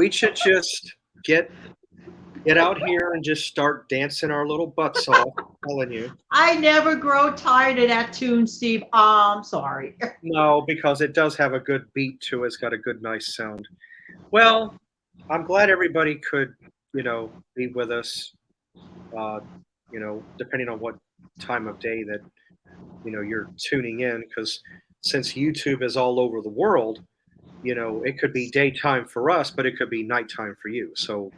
we should just get out here and just start dancing our little butts off. I'm telling you. I never grow tired of that tune, Steve. I'm sorry. No, because it does have a good beat to it. It's got a good, nice sound. Well, I'm glad everybody could, be with us. Uh, depending on what time of day that you're tuning in, because since YouTube is all over the world, it could be daytime for us, but it could be nighttime for you. So,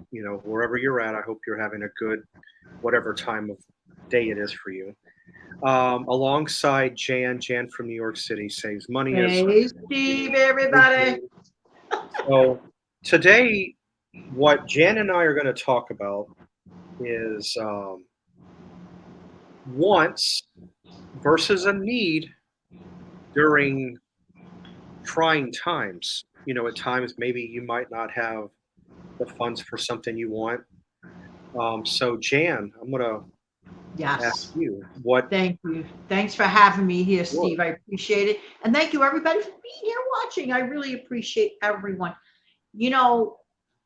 wherever you're at, I hope you're having a good, whatever time of day it is for you. Alongside Jan from New York City saves money as Hey, you Steve, know, everybody. so today, what Jan and I are going to talk about is wants versus a need during trying times. At times maybe you might not have the funds for something you want. So Jan, I'm going to ask Yes. you what. Thank you. Thanks for having me here, Sure. Steve. I appreciate it. And thank you, everybody, for being here watching. I really appreciate everyone. You know,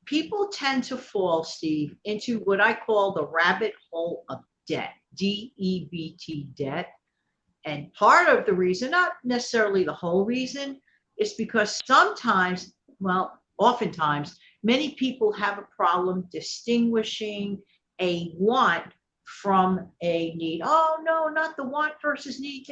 people tend to fall, Steve, into what I call the rabbit hole of debt, DEBT, debt. And part of the reason, not necessarily the whole reason, is because sometimes, well, oftentimes, many people have a problem distinguishing a want from a need. Oh, no, not the want versus need.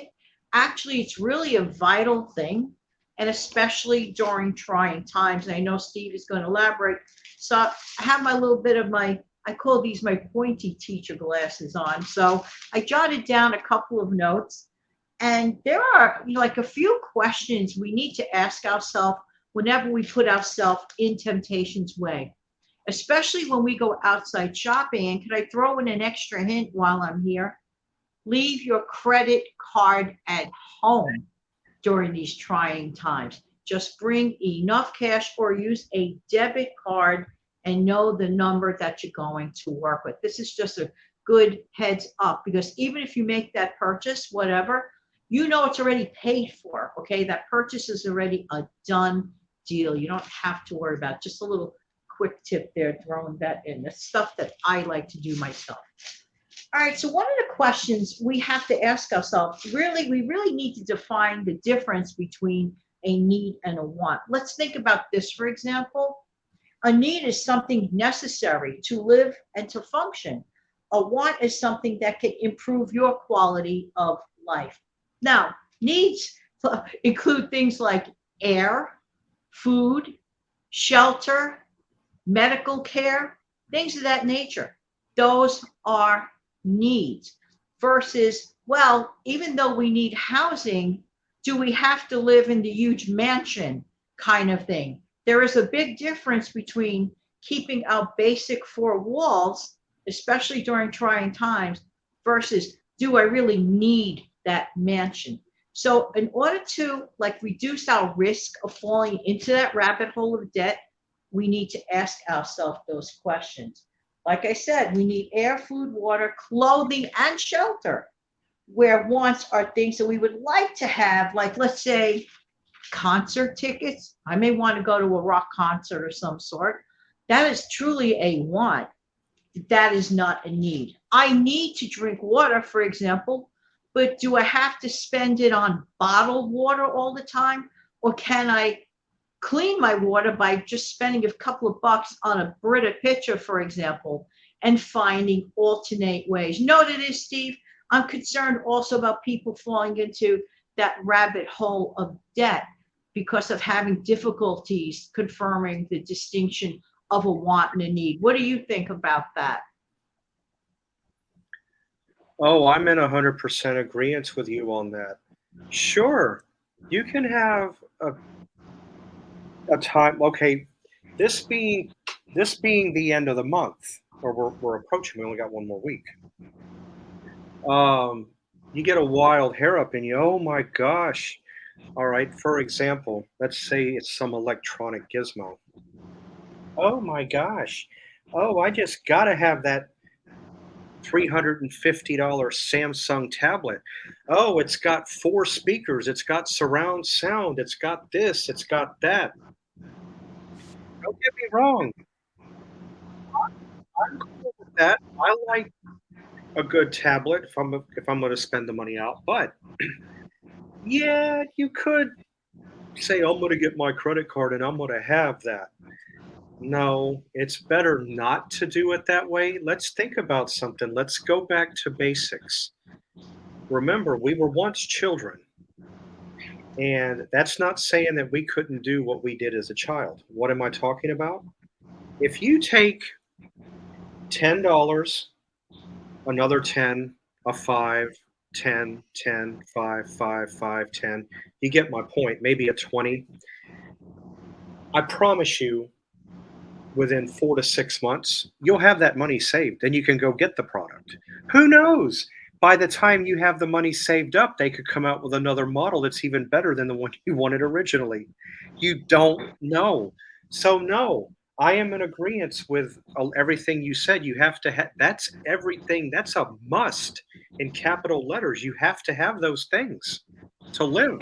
Actually, it's really a vital thing. And especially during trying times. And I know Steve is going to elaborate. So I have my little bit of I call these my pointy teacher glasses on. So I jotted down a couple of notes, and there are, like a few questions we need to ask ourselves whenever we put ourselves in temptation's way, especially when we go outside shopping. And can I throw in an extra hint while I'm here? Leave your credit card at home during these trying times. Just bring enough cash or use a debit card and know the number that you're going to work with. This is just a good heads up, because even if you make that purchase, whatever, it's already paid for. Okay, that purchase is already a done deal. You don't have to worry about it. Just a little quick tip there, throwing that in. The stuff that I like to do myself. All right, so one of the questions we have to ask ourselves, we really need to define the difference between a need and a want. Let's think about this, for example. A need is something necessary to live and to function. A want is something that can improve your quality of life. Now, needs include things like air, food, shelter, medical care, things of that nature. Those are needs. Versus, well, even though we need housing, do we have to live in the huge mansion kind of thing? There is a big difference between keeping our basic four walls, especially during trying times, versus, do I really need that mansion? So in order to reduce our risk of falling into that rabbit hole of debt, we need to ask ourselves those questions. Like I said, we need air, food, water, clothing, and shelter. Where wants are things that we would like to have, like, let's say, concert tickets. I may want to go to a rock concert of some sort. That is truly a want. That is not a need. I need to drink water, for example, but do I have to spend it on bottled water all the time? Or can I clean my water by just spending a couple of bucks on a Brita pitcher, for example, and finding alternate ways? You know what it is, Steve? I'm concerned also about people falling into that rabbit hole of debt because of having difficulties confirming the distinction of a want and a need. What do you think about that? Oh, I'm in 100% agreement with you on that. Sure, you can have a time. Okay, this being this being the end of the month, or we're approaching. We only got one more week. Um, you get a wild hair up in you. Oh my gosh! All right. For example, let's say it's some electronic gizmo. Oh my gosh! Oh, I just gotta have that $350 Samsung tablet. Oh, it's got four speakers, it's got surround sound, it's got this, it's got that. Don't get me wrong. I'm cool with that. I like a good tablet if I'm going to spend the money out. But yeah, you could say I'm going to get my credit card and I'm going to have that. No, it's better not to do it that way. Let's think about something. Let's go back to basics. Remember, we were once children, and that's not saying that we couldn't do what we did as a child. What am I talking about? If you take $10, another 10, a 5, 10, 10, 5, 5, 5, 10, you get my point, maybe a 20. I promise you, within 4 to 6 months, you'll have that money saved and you can go get the product. Who knows? By the time you have the money saved up, they could come out with another model that's even better than the one you wanted originally. You don't know. So, no, I am in agreement with everything you said. You have to have that's everything. That's a must in capital letters. You have to have those things to live.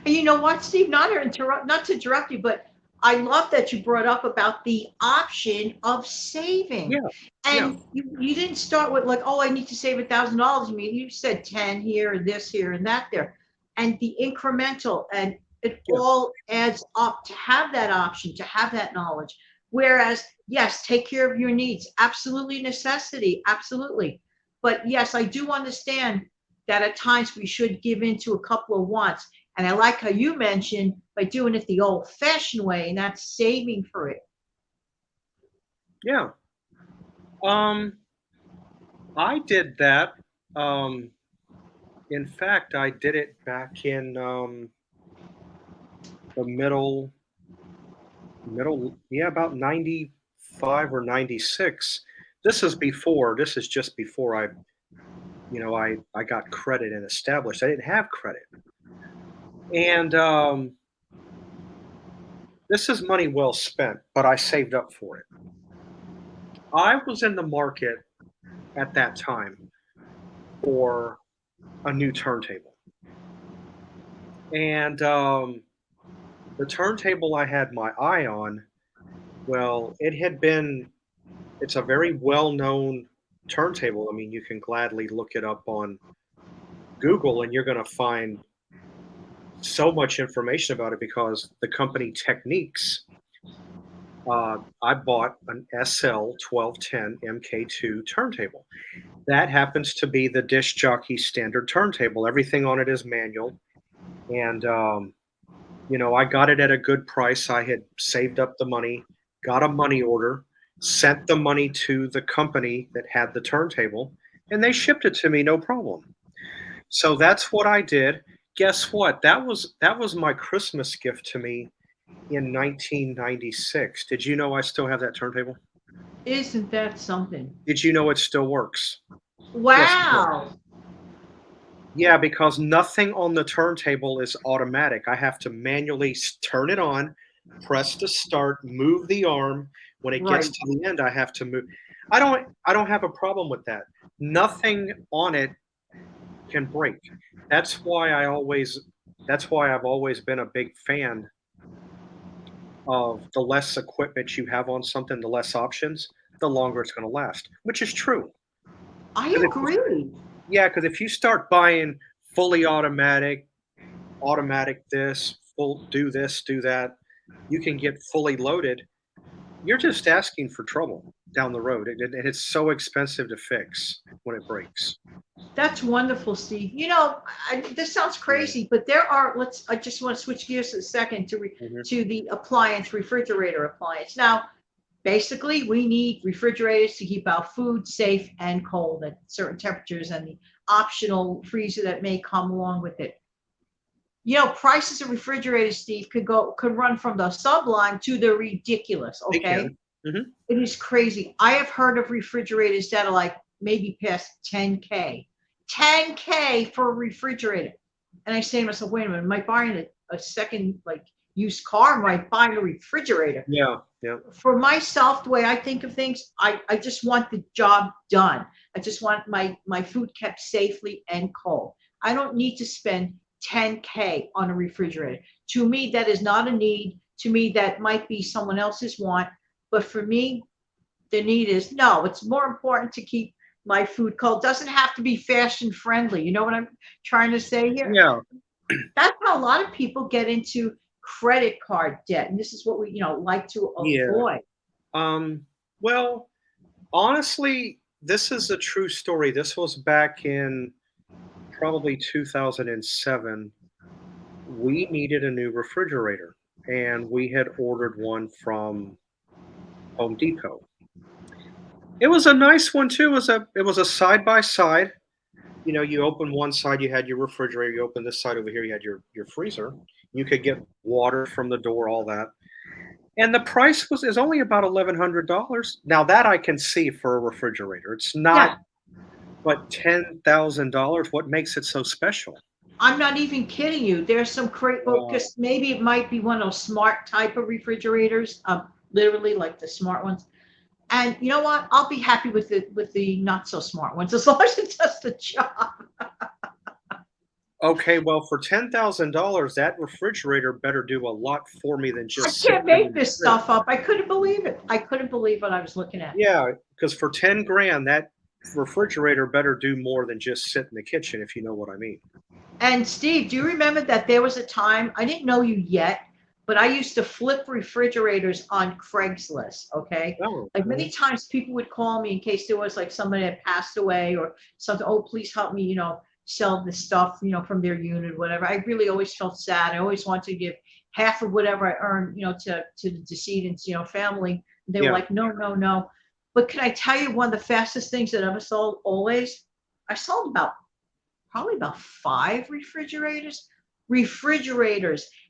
And you know what, Steve? Not to interrupt you, but I love that you brought up about the option of saving. Yeah, yeah, And you didn't start with like, oh, I need to save $1,000. I mean, you said 10 here, this here, and that there. And the incremental, and it yeah, all adds up to have that option, to have that knowledge. Whereas, yes, take care of your needs. Absolutely necessity. Absolutely. But yes, I do understand that at times we should give in to a couple of wants. And I like how you mentioned by doing it the old fashioned way and not saving for it. yeah. Um, I did that. Um, In fact, I did it back in, the yeah, about 95 or 96. This is just before I got credit and established. I didn't have credit. And, this is money well spent, but I saved up for it. I was in the market at that time for a new turntable. And, the turntable I had my eye on, well, it's a very well-known turntable. I mean, you can gladly look it up on Google and you're gonna find so much information about it because the company Techniques, I bought an SL1210 MK2 turntable. That happens to be the disc jockey standard turntable. Everything on it is manual, and, I got it at a good price. I had saved up the money, got a money order, sent the money to the company that had the turntable, and they shipped it to me no problem. So that's what I did. Guess what? That was my Christmas gift to me in 1996. Did you know I still have that turntable? Isn't that something? Did you know it still works? Yes, it does. Wow. Yeah, because nothing on the turntable is automatic. I have to manually turn it on, press to start, move the arm. When it gets Right. to the end, I have to move. I don't have a problem with that. Nothing on it can break. That's why I always that's why I've always been a big fan of the less equipment you have on something, the less options, the longer it's going to last, which is true. I 'Cause if you agree. Yeah, because if you start buying fully automatic this, full do this, do that, you can get fully loaded. You're just asking for trouble down the road, and it's so expensive to fix when it breaks. That's wonderful, Steve. This sounds Yeah. crazy, but I just want to switch gears a second Mhm. to the appliance, refrigerator appliance. Now, basically, we need refrigerators to keep our food safe and cold at certain temperatures and the optional freezer that may come along with it. Prices of refrigerators, Steve, could run from the sublime to the ridiculous, They okay? can. Mhm. It is crazy. I have heard of refrigerators that are like maybe past 10K. 10K for a refrigerator. And I say to myself, wait a minute, am I buying a second like used car? Am I buying a refrigerator? Yeah, yeah. For myself, the way I think of things, I just want the job done. I just want my food kept safely and cold. I don't need to spend 10K on a refrigerator. To me, that is not a need. to me that might be someone else's want. But for me, the need is no, it's more important to keep my food cold. Doesn't have to be fashion friendly. You know what I'm trying to say here? Yeah, That's how a lot of people get into credit card debt. And this is what we, like to yeah. avoid. Well, honestly, this is a true story. This was back in probably 2007. We needed a new refrigerator, and we had ordered one from Home Depot. It was a nice one too. It was a side by side. You open one side, you had your refrigerator. You open this side over here, you had your freezer. You could get water from the door, all that. And the price is only about $1,100. Now that I can see for a refrigerator, it's Yeah, not. But $10,000, what makes it so special? I'm not even kidding you. There's some great, well, Uh, because maybe it might be one of those smart type of refrigerators, literally like the smart ones. And you know what? I'll be happy with the not so smart ones as long as it does the job. okay, well, for $10,000, that refrigerator better do a lot for me than I just sit can't there make in the this fridge. stuff up. I couldn't believe it. I couldn't believe what I was looking at. Yeah, because for 10 grand, that refrigerator better do more than just sit in the kitchen, if you know what I mean. And Steve, do you remember that there was a time, I didn't know you yet, but I used to flip refrigerators on Craigslist, okay? Oh, Like many mhm. times people would call me in case there was like somebody that passed away or something, oh, please help me, sell the stuff, from their unit, whatever. I really always felt sad. I always wanted to give half of whatever I earned, to the decedent's, family. They were Yeah. like, no, no, no. But can I tell you one of the fastest things that I ever sold always? I sold about probably about 5 refrigerators.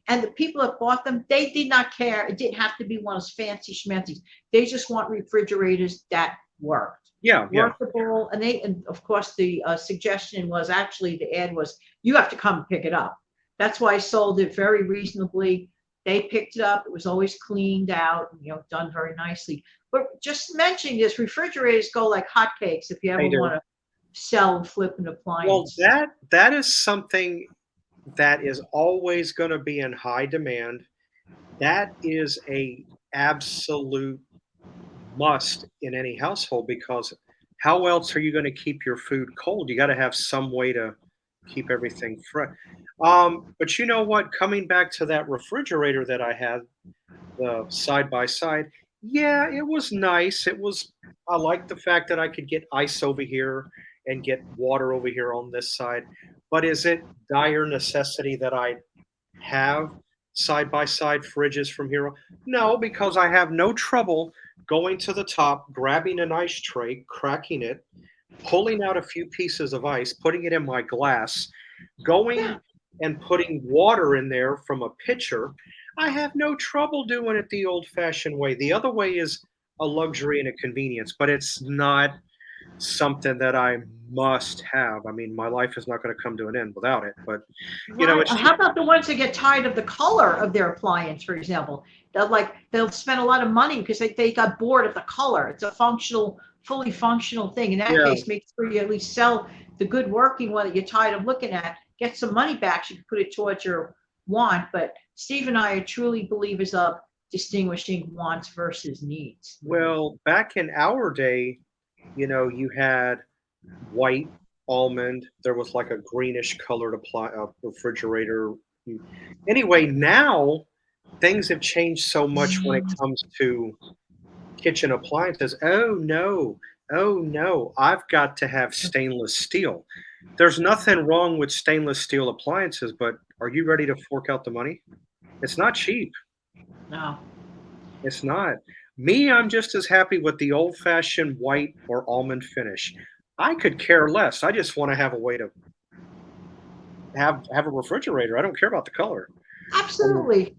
And the people that bought them, they did not care. It didn't have to be one of those fancy schmancy. They just want refrigerators that worked, Yeah, yeah. workable. And of course, the suggestion was actually the ad was, you have to come pick it up. That's why I sold it very reasonably. They picked it up. It was always cleaned out, done very nicely. But just mentioning this, refrigerators go like hotcakes if you ever They do. want to sell and flip an Well, appliance. that is something that is always gonna be in high demand. That is a absolute must in any household because how else are you going to keep your food cold? You got to have some way to keep everything fresh. But you know what? Coming back to that refrigerator that I had, the side by side, yeah, it was nice. I liked the fact that I could get ice over here and get water over here on this side. But is it dire necessity that I have side by side fridges from here on? No, because I have no trouble going to the top, grabbing an ice tray, cracking it, pulling out a few pieces of ice, putting it in my glass, Yeah. going and putting water in there from a pitcher. I have no trouble doing it the old fashioned way. The other way is a luxury and a convenience, but it's not something that I must have. I mean, my life is not going to come to an end without it, but Right. it's How about the ones that get tired of the color of their appliance, for example? They'll spend a lot of money because they got bored of the color. It's a fully functional thing. In that yeah. case, make sure you at least sell the good working one that you're tired of looking at. Get some money back. So you can put it towards your want. But Steve and I are truly believers of distinguishing wants versus needs. Well, back in our day, you had white almond. There was like a greenish colored refrigerator. Anyway, now things have changed so much when it comes to kitchen appliances. Oh no, oh no, I've got to have stainless steel. There's nothing wrong with stainless steel appliances, but are you ready to fork out the money? It's not cheap. No. It's not. Me, I'm just as happy with the old-fashioned white or almond finish. I could care less. I just wanna have a way to have a refrigerator. I don't care about the color. Um, Absolutely.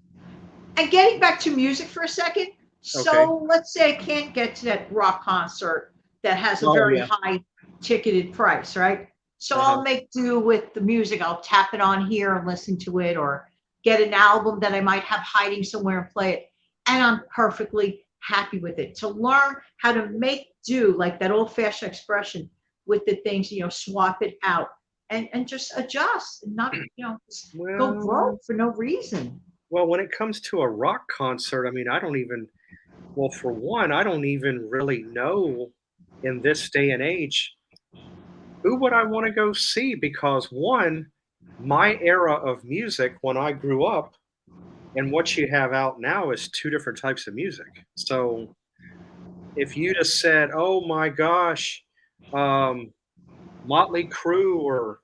And getting back to music for a second, okay. so let's say I can't get to that rock concert that has a Oh, very yeah. high ticketed price, right? So Uh-huh. I'll make do with the music. I'll tap it on here and listen to it, or get an album that I might have hiding somewhere and play it. And I'm perfectly happy with it. To learn how to make do, like that old fashioned expression, with the things, swap it out and just adjust and not, just go Well, broke for no reason. Well, when it comes to a rock concert, I mean, I don't even well, for one, I don't even really know in this day and age who would I wanna go see because one, my era of music when I grew up and what you have out now is 2 different types of music. So, if you just said, "Oh my gosh, um, Motley Crue or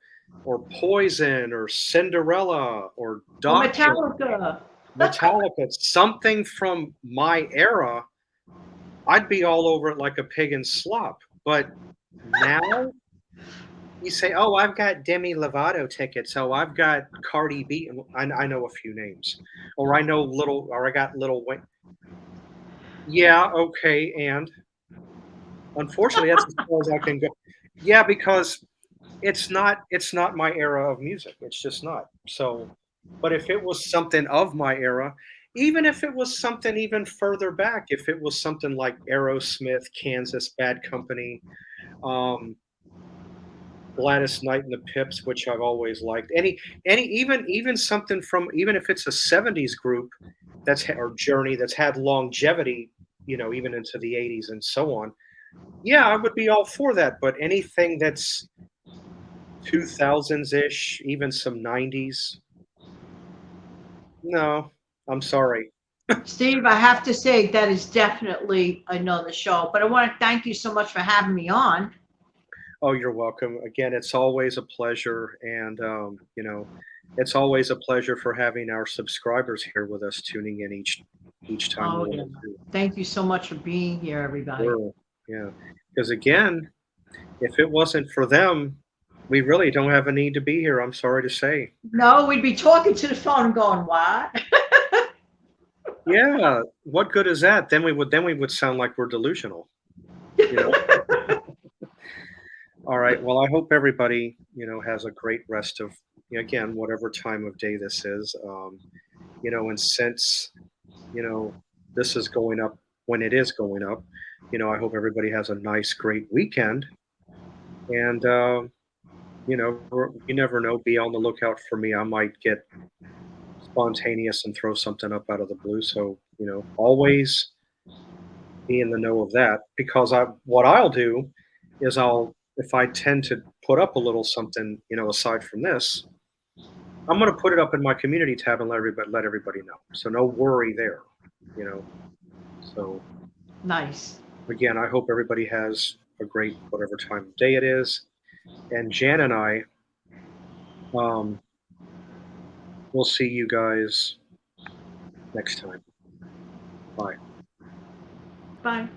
Poison or Cinderella or Or Doctor, Metallica. Metallica, something from my era," I'd be all over it like a pig in slop. But now you say, "Oh, I've got Demi Lovato tickets. Oh, I've got Cardi B," and I know a few names, or I got Little Wayne. Yeah, okay, and unfortunately, that's as far as I can go. Yeah, because it's not my era of music. It's just not. So, but if it was something of my era, even if it was something even further back, if it was something like Aerosmith, Kansas, Bad Company, um, Gladys Knight and the Pips, which I've always liked. Any even something from even if it's a '70s group or Journey that's had longevity, even into the '80s and so on. Yeah, I would be all for that. But anything that's 2000s ish, even some '90s, no, I'm sorry. Steve, I have to say that is definitely another show. But I want to thank you so much for having me on. Oh, you're welcome. Again, it's always a pleasure, and it's always a pleasure for having our subscribers here with us, tuning in each time we Oh, want yeah. to. Thank you so much for being here, everybody. Sure. Yeah. Because again, if it wasn't for them, we really don't have a need to be here. I'm sorry to say. No, we'd be talking to the phone and going, what? Yeah. What good is that? Then we would sound like we're delusional. You know. All right. Well, I hope everybody has a great rest of again whatever time of day this is. And since you know this is going up when it is going up, I hope everybody has a nice, great weekend. And you never know. Be on the lookout for me. I might get spontaneous and throw something up out of the blue. So, always be in the know of that because what I'll do is if I tend to put up a little something, aside from this, I'm going to put it up in my community tab and let everybody know. So no worry there, you know. So Nice. again, I hope everybody has a great whatever time of day it is. And Jan and I, um, will see you guys next time. Bye. Bye.